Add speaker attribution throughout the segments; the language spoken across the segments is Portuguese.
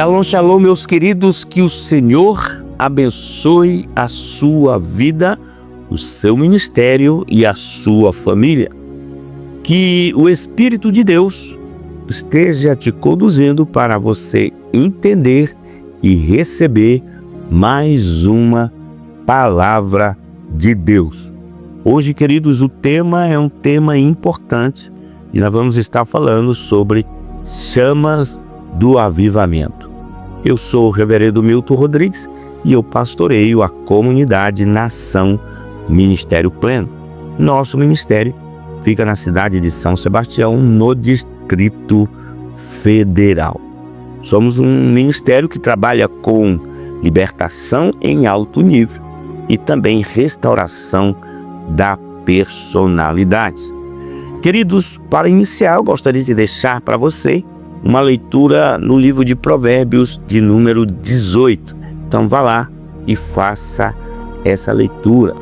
Speaker 1: Shalom, shalom, meus queridos, que o Senhor abençoe a sua vida, o seu ministério e a sua família. Que o Espírito de Deus esteja te conduzindo para você entender e receber mais uma palavra de Deus. Hoje, queridos, o tema é um tema importante e nós vamos estar falando sobre chamas do avivamento. Eu sou o reverendo Milton Rodrigues e eu pastoreio a comunidade Nação Ministério Pleno. Nosso ministério fica na cidade de São Sebastião, no Distrito Federal. Somos um ministério que trabalha com libertação em alto nível e também restauração da personalidade. Queridos, para iniciar, eu gostaria de deixar para você uma leitura no livro de Provérbios de número 18. Então vá lá e faça essa leitura.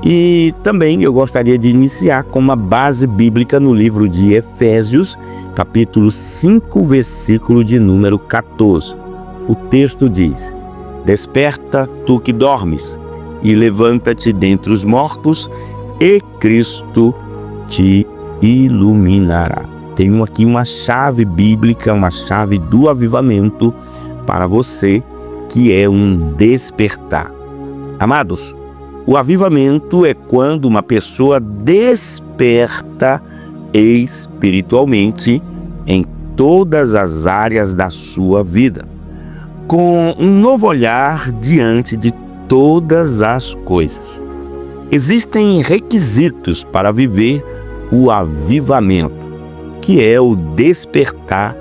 Speaker 1: E também eu gostaria de iniciar com uma base bíblica no livro de Efésios, capítulo 5, versículo de número 14. O texto diz: Desperta, tu que dormes, e levanta-te dentre os mortos, e Cristo te iluminará. Tenho aqui uma chave bíblica, uma chave do avivamento para você, que é um despertar. Amados, o avivamento é quando uma pessoa desperta espiritualmente em todas as áreas da sua vida, com um novo olhar diante de todas as coisas. Existem requisitos para viver o avivamento, que é o despertar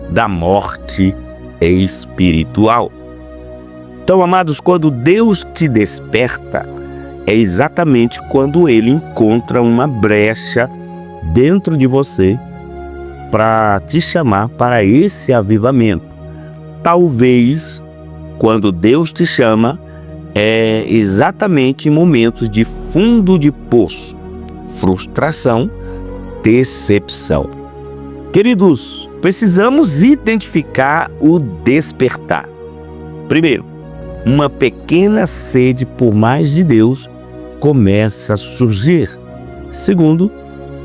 Speaker 1: da morte espiritual. Então, amados, quando Deus te desperta, é exatamente quando Ele encontra uma brecha dentro de você para te chamar para esse avivamento. Talvez, quando Deus te chama, é exatamente em momentos de fundo de poço, frustração, decepção. Queridos, precisamos identificar o despertar. Primeiro, uma pequena sede por mais de Deus começa a surgir. Segundo,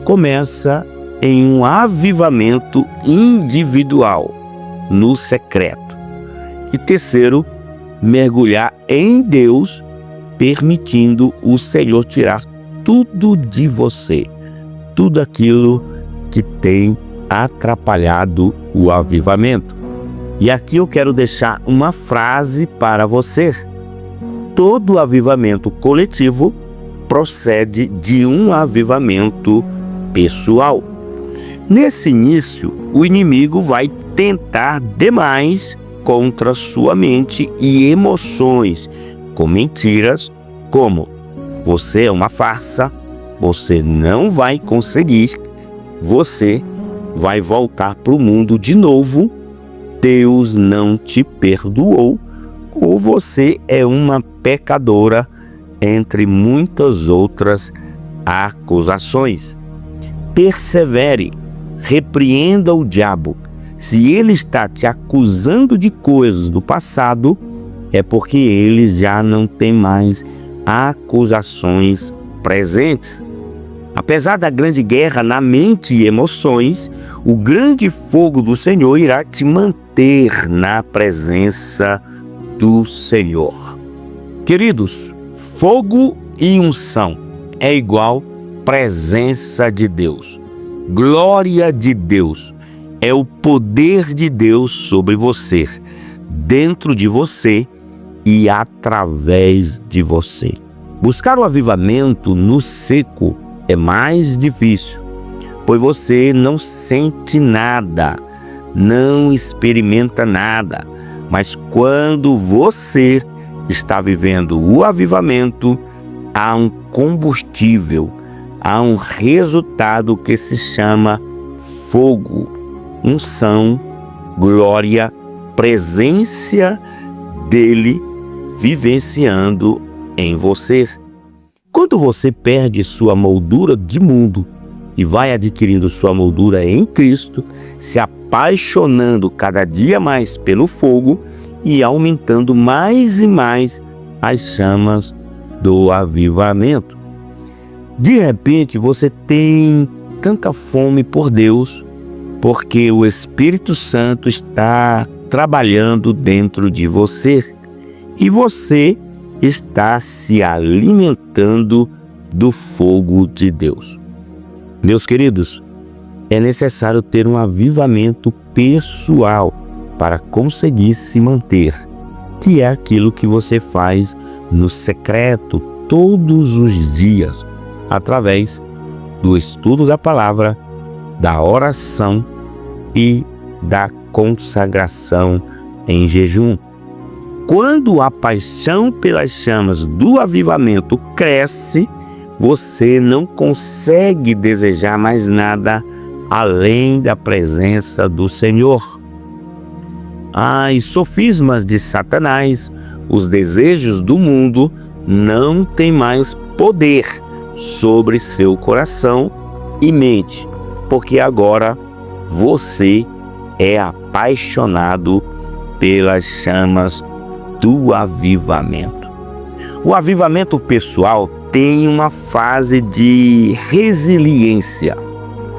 Speaker 1: começa em um avivamento individual, no secreto. E terceiro, mergulhar em Deus, permitindo o Senhor tirar tudo de você, tudo aquilo que tem atrapalhado o avivamento. E aqui eu quero deixar uma frase para você. Todo avivamento coletivo procede de um avivamento pessoal. Nesse início, o inimigo vai tentar demais contra sua mente e emoções, com mentiras como: você é uma farsa, você não vai conseguir, você vai voltar para o mundo de novo, Deus não te perdoou, ou você é uma pecadora, entre muitas outras acusações. Persevere, repreenda o diabo. Se ele está te acusando de coisas do passado, é porque ele já não tem mais acusações presentes. Apesar da grande guerra na mente e emoções, o grande fogo do Senhor irá te manter na presença do Senhor. Queridos, fogo e unção é igual presença de Deus. Glória de Deus é o poder de Deus sobre você, dentro de você e através de você. Buscar o avivamento no seco é mais difícil, pois você não sente nada, não experimenta nada. Mas quando você está vivendo o avivamento, há um combustível, há um resultado que se chama fogo, unção, glória, presença dele vivenciando em você. Quando você perde sua moldura de mundo e vai adquirindo sua moldura em Cristo, se apaixonando cada dia mais pelo fogo e aumentando mais e mais as chamas do avivamento. De repente você tem tanta fome por Deus, porque o Espírito Santo está trabalhando dentro de você e você está se alimentando do fogo de Deus. Meus queridos, é necessário ter um avivamento pessoal para conseguir se manter, que é aquilo que você faz no secreto todos os dias, através do estudo da palavra, da oração e da consagração em jejum. Quando a paixão pelas chamas do avivamento cresce, você não consegue desejar mais nada além da presença do Senhor. As sofismas de Satanás, os desejos do mundo, não têm mais poder sobre seu coração e mente, porque agora você é apaixonado pelas chamas do avivamento. O avivamento pessoal tem uma fase de resiliência,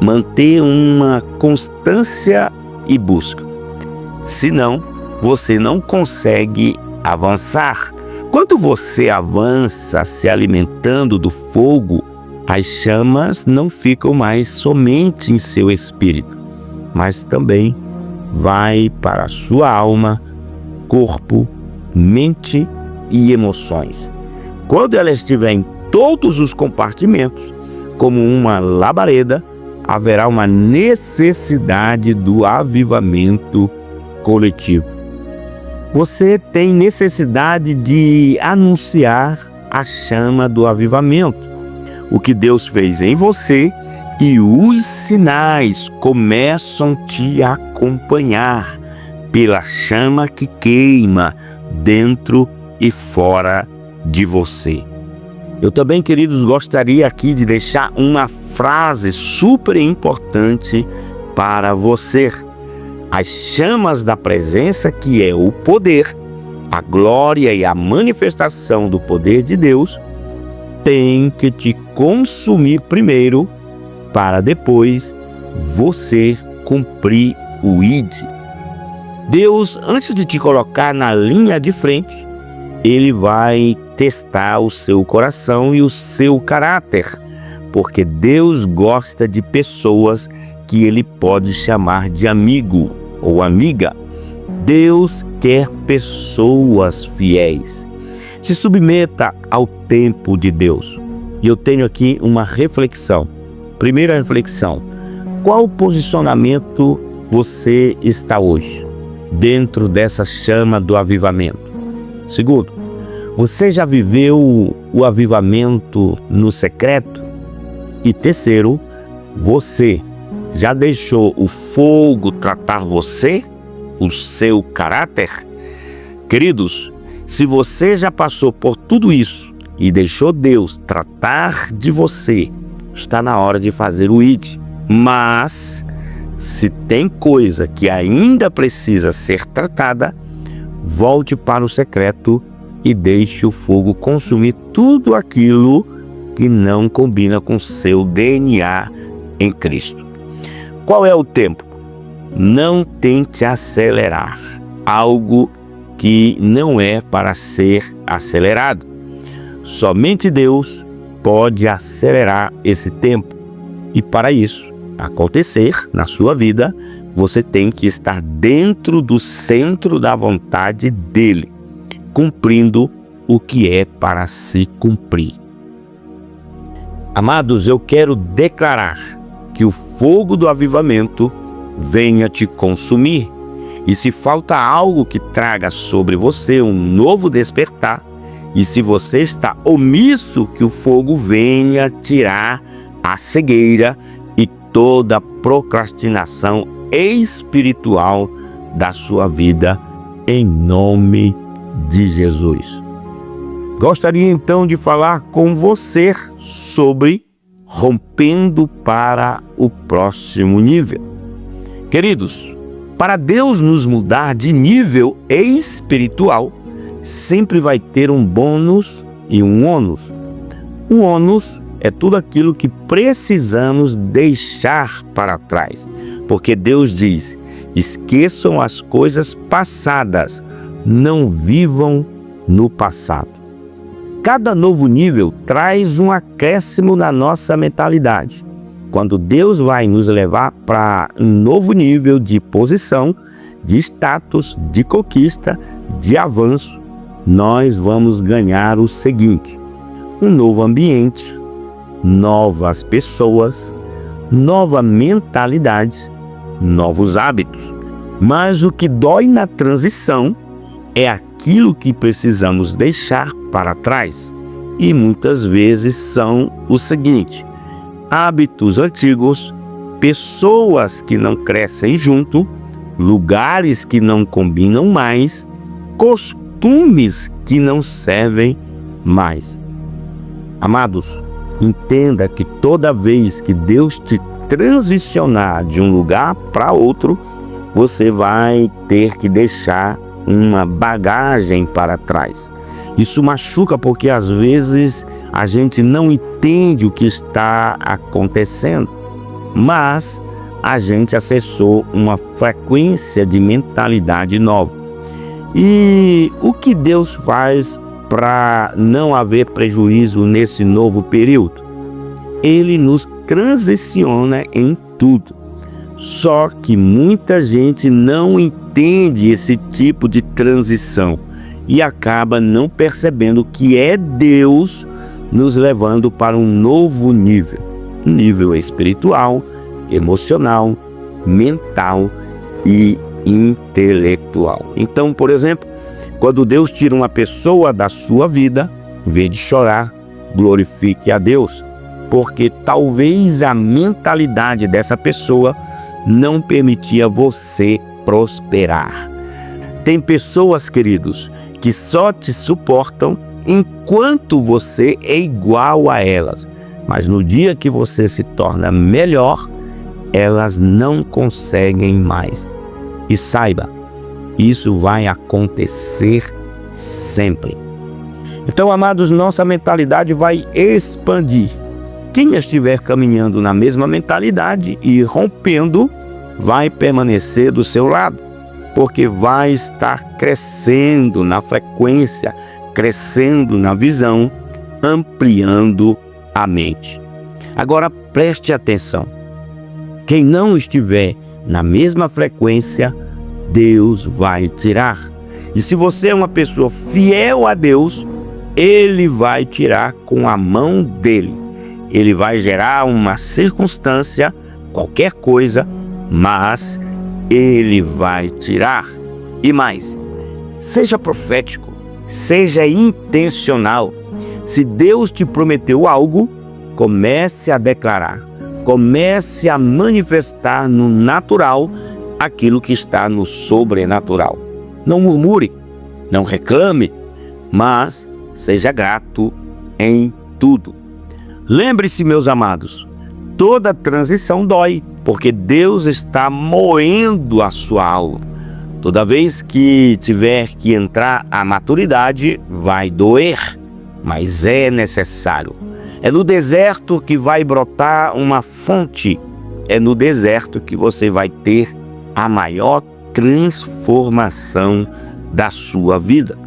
Speaker 1: manter uma constância e busca. Senão, você não consegue avançar. Quando você avança se alimentando do fogo, as chamas não ficam mais somente em seu espírito, mas também vai para a sua alma, corpo, mente e emoções. Quando ela estiver em todos os compartimentos, como uma labareda, haverá uma necessidade do avivamento coletivo. Você tem necessidade de anunciar a chama do avivamento, o que Deus fez em você, e os sinais começam a te acompanhar pela chama que queima dentro e fora de você. Eu também, queridos, gostaria aqui de deixar uma frase super importante para você. As chamas da presença, que é o poder, a glória e a manifestação do poder de Deus, tem que te consumir primeiro, para depois você cumprir o ID. Deus, antes de te colocar na linha de frente, Ele vai testar o seu coração e o seu caráter, porque Deus gosta de pessoas que Ele pode chamar de amigo ou amiga. Deus quer pessoas fiéis. Se submeta ao tempo de Deus. E eu tenho aqui uma reflexão. Primeira reflexão: qual posicionamento você está hoje dentro dessa chama do avivamento? Segundo, você já viveu o avivamento no secreto? E terceiro, você já deixou o fogo tratar você, o seu caráter? Queridos, se você já passou por tudo isso e deixou Deus tratar de você, está na hora de fazer o ID. Mas, se tem coisa que ainda precisa ser tratada, volte para o secreto e deixe o fogo consumir tudo aquilo que não combina com seu DNA em Cristo. Qual é o tempo? Não tente acelerar algo que não é para ser acelerado. Somente Deus pode acelerar esse tempo. E para isso acontecer na sua vida, você tem que estar dentro do centro da vontade dele, cumprindo o que é para se cumprir. Amados, eu quero declarar que o fogo do avivamento venha te consumir. E se falta algo que traga sobre você um novo despertar, e se você está omisso, que o fogo venha tirar a cegueira e toda procrastinação espiritual da sua vida, em nome de Jesus. Gostaria então de falar com você sobre rompendo para o próximo nível. Queridos, Para Deus nos mudar de nível espiritual, sempre vai ter um bônus e um ônus. O ônus é tudo aquilo que precisamos deixar para trás, porque Deus diz: esqueçam as coisas passadas, não vivam no passado. Cada novo nível traz um acréscimo na nossa mentalidade. Quando Deus vai nos levar para um novo nível de posição, de status, de conquista, de avanço, nós vamos ganhar o seguinte: um novo ambiente, novas pessoas, nova mentalidade, novos hábitos. Mas o que dói na transição é aquilo que precisamos deixar para trás. E muitas vezes são o seguinte: hábitos antigos, pessoas que não crescem junto, lugares que não combinam mais, costumes que não servem mais. Amados, entenda que toda vez que Deus te transicionar de um lugar para outro, você vai ter que deixar uma bagagem para trás. Isso machuca porque às vezes a gente não entende o que está acontecendo, mas a gente acessou uma frequência de mentalidade nova. E o que Deus faz para não haver prejuízo nesse novo período? Ele nos transiciona em tudo. Só que muita gente não entende esse tipo de transição e acaba não percebendo que é Deus nos levando para um novo nível espiritual, emocional, mental e intelectual. Então, por exemplo, quando Deus tira uma pessoa da sua vida, em vez de chorar, glorifique a Deus, porque talvez a mentalidade dessa pessoa não permitia você prosperar. Tem pessoas, queridos, que só te suportam enquanto você é igual a elas, mas no dia que você se torna melhor, elas não conseguem mais. E saiba, isso vai acontecer sempre. Então, amados, nossa mentalidade vai expandir. Quem estiver caminhando na mesma mentalidade e rompendo, vai permanecer do seu lado, porque vai estar crescendo na frequência, crescendo na visão, ampliando a mente. Agora preste atenção. Quem não estiver na mesma frequência, Deus vai tirar. E se você é uma pessoa fiel a Deus, Ele vai tirar com a mão dele. Ele vai gerar uma circunstância, qualquer coisa, mas Ele vai tirar. E mais, seja profético, seja intencional. Se Deus te prometeu algo, comece a declarar, comece a manifestar no natural aquilo que está no sobrenatural. Não murmure, não reclame, mas seja grato em tudo. Lembre-se, meus amados, toda transição dói, porque Deus está moendo a sua alma. Toda vez que tiver que entrar a maturidade, vai doer, mas é necessário. É no deserto que vai brotar uma fonte. É no deserto que você vai ter a maior transformação da sua vida.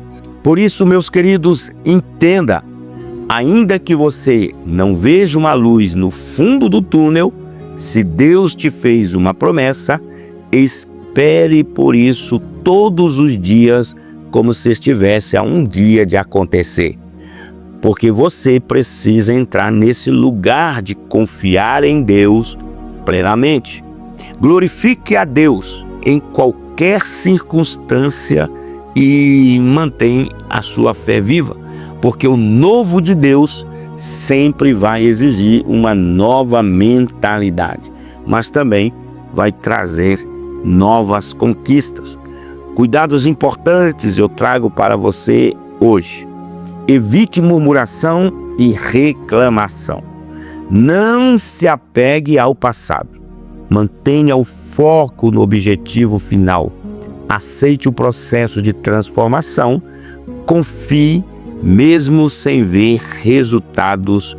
Speaker 1: Por isso, meus queridos, entenda, ainda que você não veja uma luz no fundo do túnel, se Deus te fez uma promessa, espere por isso todos os dias, como se estivesse a um dia de acontecer. Porque você precisa entrar nesse lugar de confiar em Deus plenamente. Glorifique a Deus em qualquer circunstância e mantém a sua fé viva, porque o novo de Deus sempre vai exigir uma nova mentalidade, mas também vai trazer novas conquistas. Cuidados importantes eu trago para você hoje. Evite murmuração e reclamação. Não se apegue ao passado. Mantenha o foco no objetivo final. Aceite o processo de transformação. Confie, mesmo sem ver resultados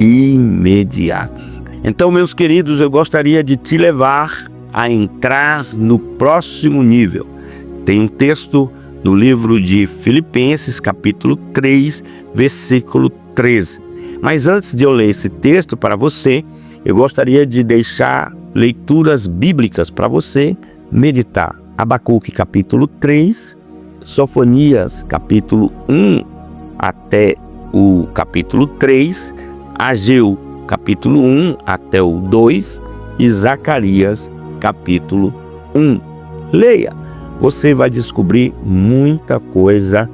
Speaker 1: imediatos. Então, meus queridos, eu gostaria de te levar a entrar no próximo nível. Tem um texto no livro de Filipenses, capítulo 3, versículo 13. Mas antes de eu ler esse texto para você, eu gostaria de deixar leituras bíblicas para você meditar. Abacuque, capítulo 3, Sofonias, capítulo 1 até o capítulo 3, Ageu, capítulo 1 até o 2 e Zacarias, capítulo 1. Leia, você vai descobrir muita coisa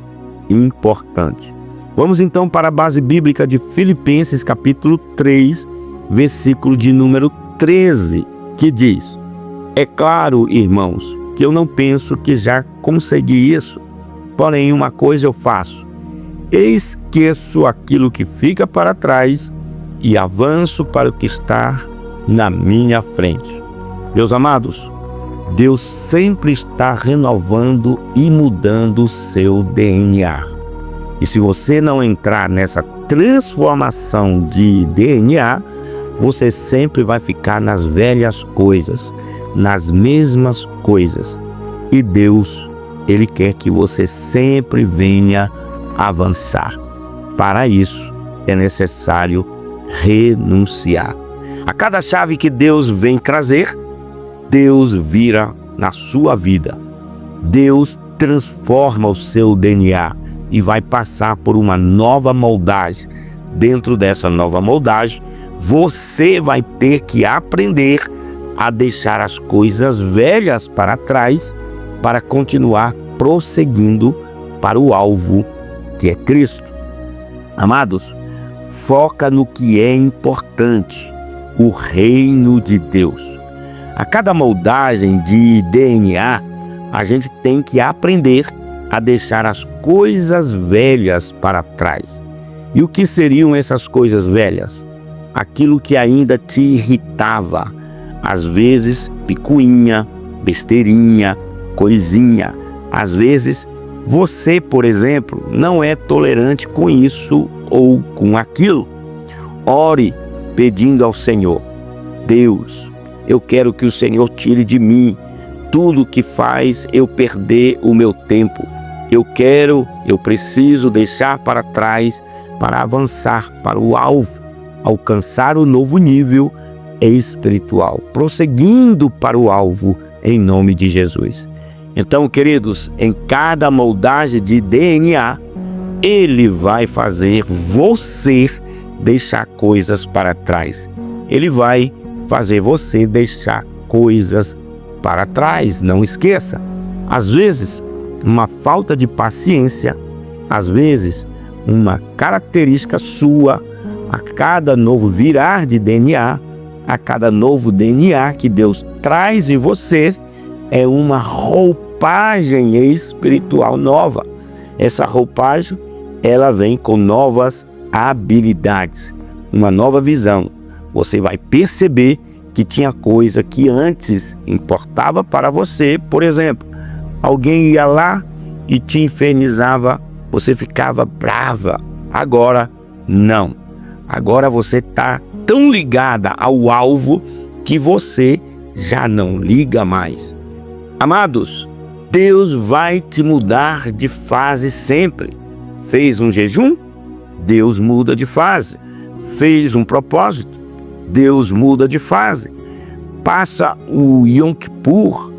Speaker 1: importante. Vamos então para a base bíblica de Filipenses, capítulo 3, versículo de número 13, que diz: É claro, irmãos, que eu não penso que já consegui isso, porém uma coisa eu faço: esqueço aquilo que fica para trás e avanço para o que está na minha frente. Meus amados, Deus sempre está renovando e mudando o seu DNA. E se você não entrar nessa transformação de DNA, você sempre vai ficar nas velhas coisas, nas mesmas coisas. E Deus, Ele quer que você sempre venha avançar. Para isso, é necessário renunciar. A cada chave que Deus vem trazer, Deus vira na sua vida. Deus transforma o seu DNA e vai passar por uma nova moldagem. Dentro dessa nova moldagem, você vai ter que aprender a deixar as coisas velhas para trás para continuar prosseguindo para o alvo, que é Cristo. Amados, foca no que é importante, o reino de Deus. A cada moldagem de DNA, a gente tem que aprender a deixar as coisas velhas para trás. E o que seriam essas coisas velhas? Aquilo que ainda te irritava, às vezes picuinha, besteirinha, coisinha. Às vezes você, por exemplo, não é tolerante com isso ou com aquilo. Ore pedindo ao Senhor: Deus, eu quero que o Senhor tire de mim tudo que faz eu perder o meu tempo. Eu preciso deixar para trás para avançar para o alvo, alcançar o novo nível espiritual, prosseguindo para o alvo em nome de Jesus. Então, queridos, em cada moldagem de DNA, Ele vai fazer você deixar coisas para trás. Ele vai fazer você deixar coisas para trás. Não esqueça, às vezes, uma falta de paciência, às vezes, uma característica sua, a cada novo virar de DNA, a cada novo DNA que Deus traz em você, é uma roupagem espiritual nova. Essa roupagem, ela vem com novas habilidades, uma nova visão. Você vai perceber que tinha coisa que antes importava para você. Por exemplo, alguém ia lá e te infernizava, você ficava brava. Agora, não. Agora você está tão ligada ao alvo que você já não liga mais. Amados, Deus vai te mudar de fase sempre. Fez um jejum? Deus muda de fase. Fez um propósito? Deus muda de fase. Passa o Yom Kippur?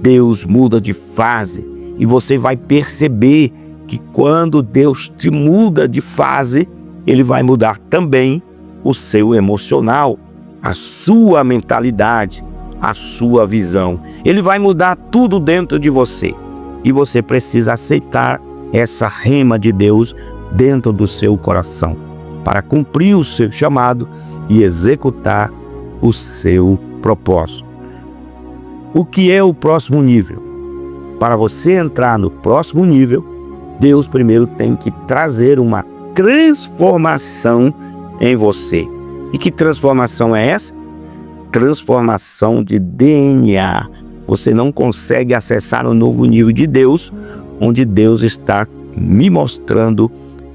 Speaker 1: Deus muda de fase. E você vai perceber que quando Deus te muda de fase, Ele vai mudar também o seu emocional, a sua mentalidade, a sua visão. Ele vai mudar tudo dentro de você. E você precisa aceitar essa rema de Deus dentro do seu coração, para cumprir o seu chamado e executar o seu propósito. O que é o próximo nível? Para você entrar no próximo nível, Deus primeiro tem que trazer uma transformação em você. E que transformação é essa? transformação de DNA. Você não consegue acessar um novo nível de Deus, onde Deus está me mostrando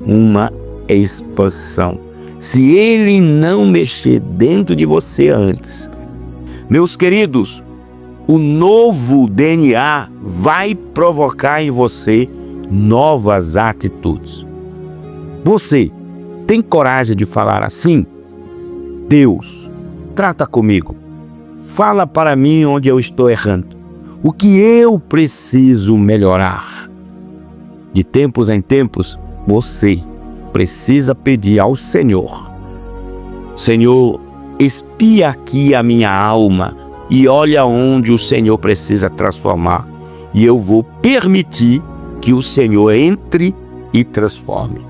Speaker 1: uma expansão. Se Ele não mexer dentro de você antes, meus queridos, o novo DNA vai provocar em você novas atitudes. Você tem coragem de falar assim? Deus, trata comigo. Fala para mim onde eu estou errando. O que eu preciso melhorar? De tempos em tempos, você precisa pedir ao Senhor: Senhor, espia aqui a minha alma e olha onde o Senhor precisa transformar. E eu vou permitir que o Senhor entre e transforme.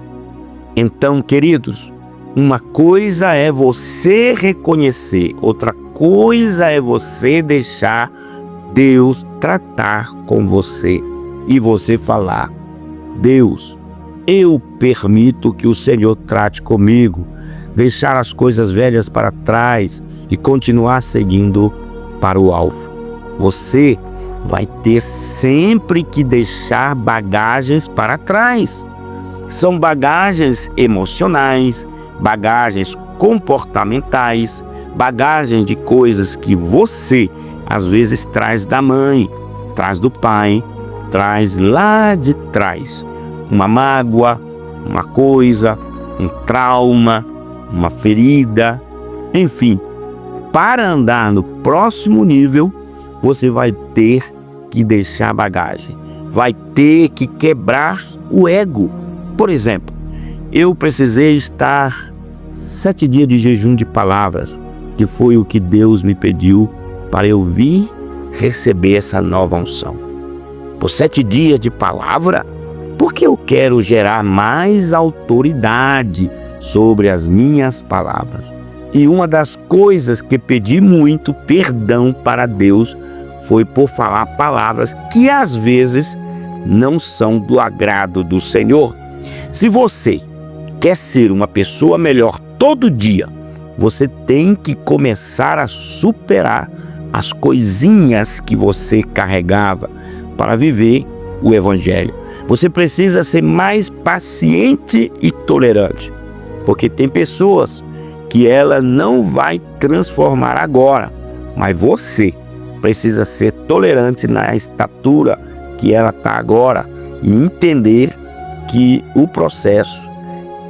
Speaker 1: Então, queridos, uma coisa é você reconhecer, outra coisa é você deixar Deus tratar com você e você falar: Deus, eu permito que o Senhor trate comigo, deixar as coisas velhas para trás e continuar seguindo para o alvo. Você vai ter sempre que deixar bagagens para trás. São bagagens emocionais, bagagens comportamentais, bagagens de coisas que você às vezes traz da mãe, traz do pai, traz lá de trás. Uma mágoa, uma coisa, um trauma, uma ferida, enfim. Para andar no próximo nível, você vai ter que deixar bagagem, vai ter que quebrar o ego. Por exemplo, eu precisei estar 7 dias de jejum de palavras, que foi o que Deus me pediu para eu vir receber essa nova unção. Por 7 dias de palavra, porque eu quero gerar mais autoridade sobre as minhas palavras. E uma das coisas que pedi muito perdão para Deus foi por falar palavras que às vezes não são do agrado do Senhor. Se você quer ser uma pessoa melhor todo dia, você tem que começar a superar as coisinhas que você carregava para viver o Evangelho. Você precisa ser mais paciente e tolerante, porque tem pessoas que ela não vai transformar agora, mas você precisa ser tolerante na estatura que ela está agora e entender que o processo,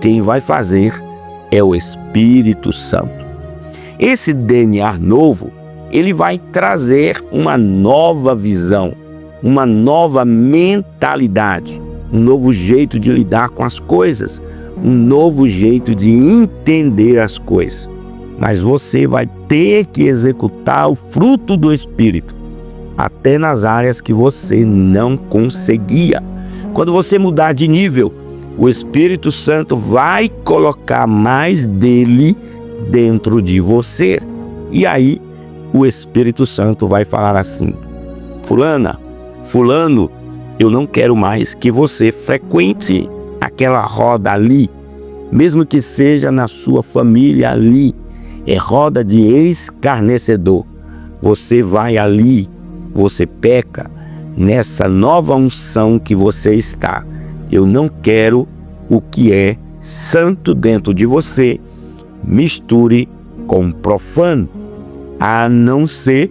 Speaker 1: quem vai fazer é o Espírito Santo. Esse DNA novo, ele vai trazer uma nova visão, uma nova mentalidade, um novo jeito de lidar com as coisas, um novo jeito de entender as coisas. Mas você vai ter que executar o fruto do Espírito, até nas áreas que você não conseguia. Quando você mudar de nível, o Espírito Santo vai colocar mais dele dentro de você. E aí, o Espírito Santo vai falar assim: fulana, fulano, eu não quero mais que você frequente aquela roda ali, mesmo que seja na sua família ali, é roda de escarnecedor. Você vai ali, você peca. Nessa nova unção que você está, eu não quero o que é santo dentro de você misture com profano, a não ser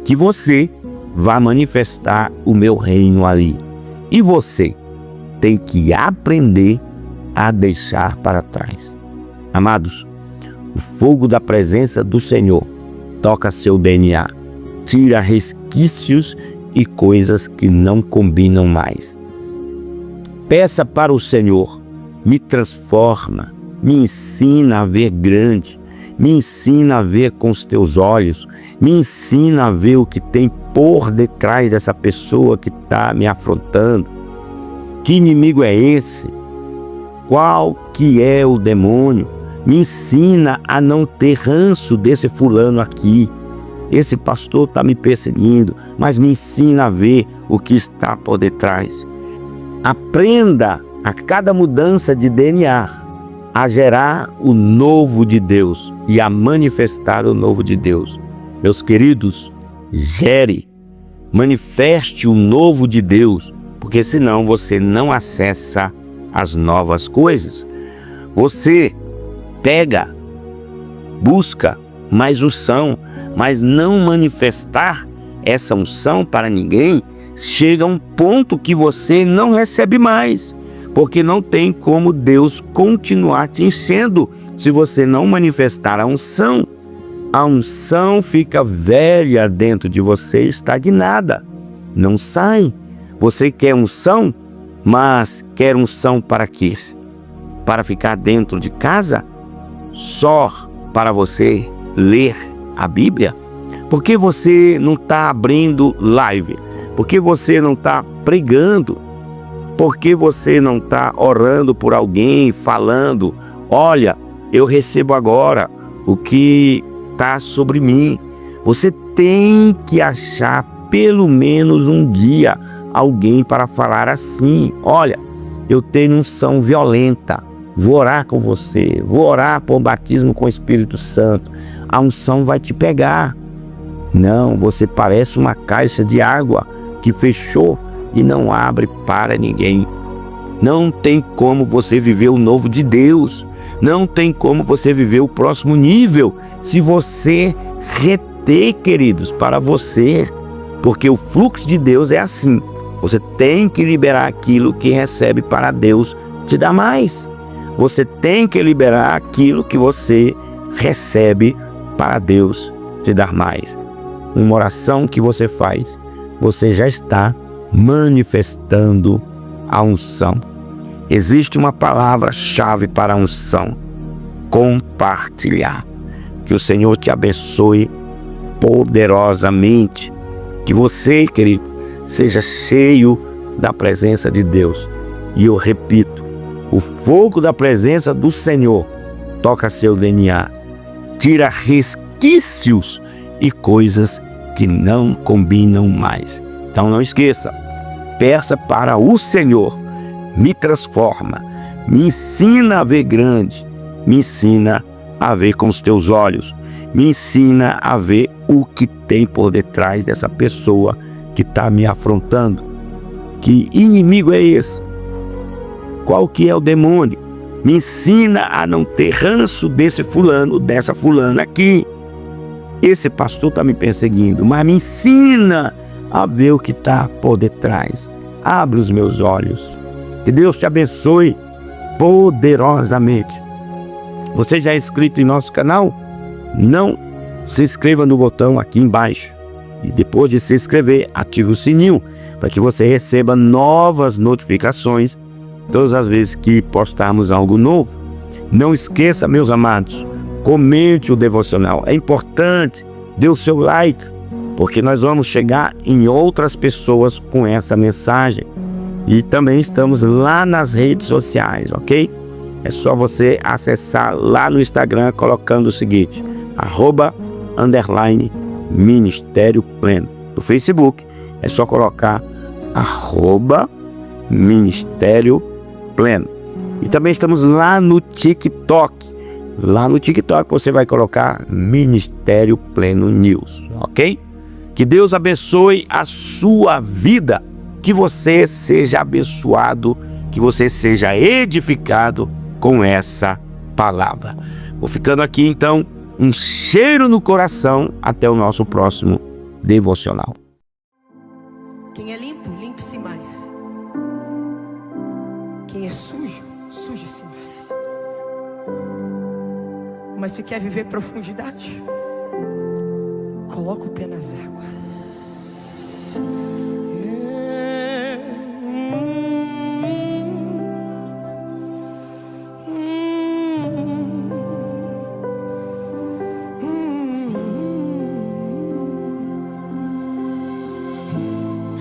Speaker 1: que você vá manifestar o meu reino ali. E você tem que aprender a deixar para trás. Amados, o fogo da presença do Senhor toca seu DNA, tira resquícios e coisas que não combinam mais. Peça para o Senhor: me transforma, me ensina a ver grande, me ensina a ver com os teus olhos, me ensina a ver o que tem por detrás dessa pessoa que está me afrontando. Que inimigo é esse? Qual que é o demônio? Me ensina a não ter ranço desse fulano aqui. Esse pastor está me perseguindo, mas me ensina a ver o que está por detrás. Aprenda a cada mudança de DNA a gerar o novo de Deus e a manifestar o novo de Deus. Meus queridos, gere, manifeste o novo de Deus, porque senão você não acessa as novas coisas. Você pega, busca mais unção, mas não manifestar essa unção para ninguém, chega a um ponto que você não recebe mais, porque não tem como Deus continuar te enchendo se você não manifestar a unção. A unção fica velha dentro de você, estagnada, não sai. Você quer unção, mas quer unção para quê? Para ficar dentro de casa? Só para você ler a Bíblia? Por que você não está abrindo live? Por que você não está pregando? Por que você não está orando por alguém, falando, olha, eu recebo agora o que está sobre mim? Você tem que achar pelo menos um dia alguém para falar assim, olha, eu tenho unção violenta, vou orar com você, vou orar por batismo com o Espírito Santo. A unção vai te pegar. Não, você parece uma caixa de água que fechou e não abre para ninguém. Não tem como você viver o novo de Deus. Não tem como você viver o próximo nível se você reter, queridos, para você. Porque o fluxo de Deus é assim. Você tem que liberar aquilo que recebe para Deus te dar mais. Você tem que liberar aquilo que você recebe para Deus te dar mais. Uma oração que você faz, você já está manifestando a unção. Existe uma palavra-chave para a unção: compartilhar. Que o Senhor te abençoe poderosamente. Que você, querido, seja cheio da presença de Deus. E eu repito, o fogo da presença do Senhor toca seu DNA, tira resquícios e coisas que não combinam mais. Então não esqueça, peça para o Senhor, me transforma, me ensina a ver grande, me ensina a ver com os teus olhos, me ensina a ver o que tem por detrás dessa pessoa que está me afrontando. Que inimigo é esse? Qual que é o demônio? Me ensina a não ter ranço desse fulano, dessa fulana aqui. Esse pastor está me perseguindo, mas me ensina a ver o que está por detrás. Abre os meus olhos. Que Deus te abençoe poderosamente. Você já é inscrito em nosso canal? Não? Se inscreva no botão aqui embaixo. E depois de se inscrever, ative o sininho para que você receba novas notificações todas as vezes que postarmos algo novo. Não esqueça, meus amados, comente o devocional. É importante, dê o seu like, porque nós vamos chegar em outras pessoas com essa mensagem. E também estamos lá nas redes sociais, ok? É só você acessar lá no Instagram colocando o seguinte: @Ministério Pleno. No Facebook é só colocar @Ministério Pleno. E também estamos lá no TikTok. Lá no TikTok você vai colocar Ministério Pleno News, ok? Que Deus abençoe a sua vida, que você seja abençoado, que você seja edificado com essa palavra. Vou ficando aqui então, um cheiro no coração, até o nosso próximo devocional.
Speaker 2: Quem é limpo, limpe-se mais. Quem é sujo, suje-se mais. Mas se quer viver profundidade, coloca o pé nas águas.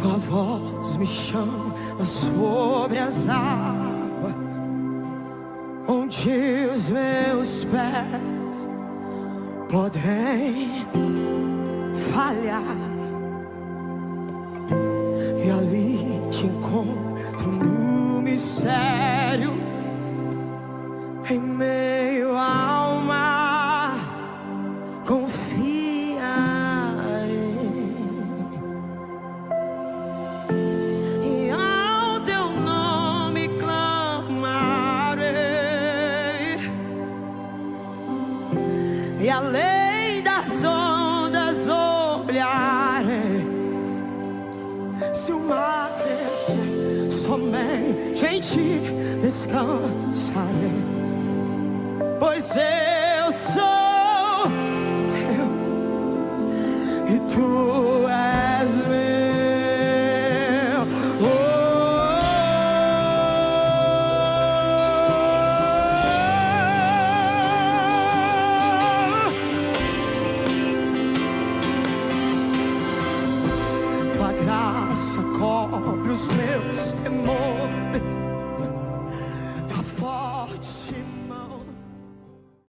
Speaker 2: Tua voz me chama sobre as águas, onde os meus pés podem falhar, e ali te encontro no mistério, em meio ao mar, confiarei, e ao teu nome clamarei, e além das ondas olharei. Se o mar crescer, somente em ti descansarei, pois eu sou teu e tu és meu. Tua graça cobre os meus temores,